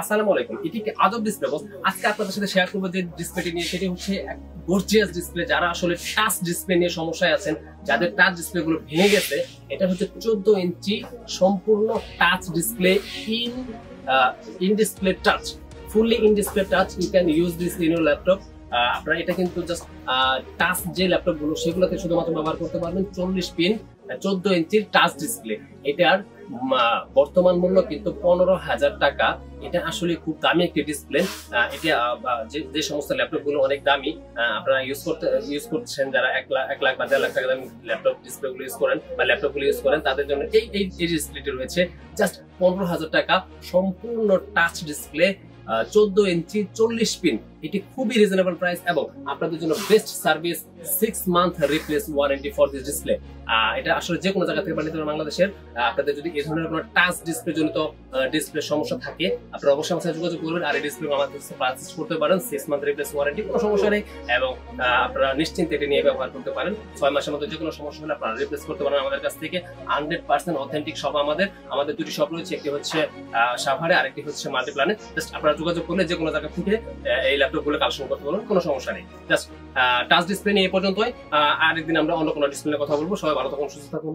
আসসালামু আলাইকুম। এটি একটি আজব ডিসপ্লে বস। আজকে আপনাদের সাথে শেয়ার করব যে ডিসপ্লেটি নিয়ে, সেটি হচ্ছে এক গর্জিয়াস ডিসপ্লে। যারা আসলে টাচ ডিসপ্লে নিয়ে সমস্যায় আছেন, যাদের টাচ ডিসপ্লে গুলো ভেঙে গেছে, এটা হচ্ছে 14 ইঞ্চি সম্পূর্ণ touch display in display touch, fully in display touch. You can use this in your laptop. আপনারা এটা কিন্তু জাস্ট টাচ যে ল্যাপটপ গুলো সেগুলোতে শুধুমাত্র ব্যবহার করতে পারবেন। 40 পিন 14 ইঞ্চির টাচ ডিসপ্লে। এটার বর্তমান মূল্য কিন্তু 15,000 টাকা। এটা আসলে খুব দামি একটি ডিসপ্লে। এটা যে সমস্ত ল্যাপটপ গুলো অনেক দামি, আপনারা ইউজ করছেন, যারা 1 লাখ বা 1.5 লাখ টাকা দামি ল্যাপটপ ডিসপ্লে গুলো ইউজ করেন বা ল্যাপটপ গুলো ইউজ করেন, তাদের জন্য এই ডিসপ্লেটি রয়েছে জাস্ট 15,000 টাকা। সম্পূর্ণ টাচ ডিসপ্লে, 14 ইঞ্চি 40 পিন। এটি খুবই রিজনেবল প্রাইস এবং আপনাদের জন্য best service, 6 month replace warranty for this display. এটা আসলে যে কোনো জায়গা থেকে বানিয়ে দেবেন বাংলাদেশের। আপনাদের যদি এই ধরনের কোনো টাচ ডিসপ্লে জনিত ডিসপ্লে সমস্যা থাকে, আপনারা অবশ্যই আমার সাথে যোগাযোগ করবেন। আর এই ডিসপ্লে আমাদের কাছে পারচেজ করতে পারেন, 6 মান্থ রিপ্লেস ওয়ারেন্টি, কোনো সমস্যা নেই। এবং আপনারা নিশ্চিন্তে এটা নিয়ে ব্যবহার করতে পারেন। 6 মাসের মধ্যে যে কোনো সমস্যা হলে আপনারা রিপ্লেস করতে পারেন আমাদের কাছ থেকে। 100% অথেন্টিক সব। আমাদের দুটি শপ রয়েছে, একটি হচ্ছে সাভারে, আরেকটি হচ্ছে মাল্টিপ্লানে। জাস্ট আপনারা যোগাযোগ করলে যে কোনো জায়গা থেকে এই ল্যাপটপ গুলো কালেকশন করতে পারবেন, কোনো সমস্যা নেই। জাস্ট টাচ ডিসপ্লে নিয়ে এই পর্যন্তই। আরেকদিন আমরা অন্য কোনো ডিসপ্লে নিয়ে কথা বলবো। সবাই ভালো থাকুন, সুস্থ থাকুন।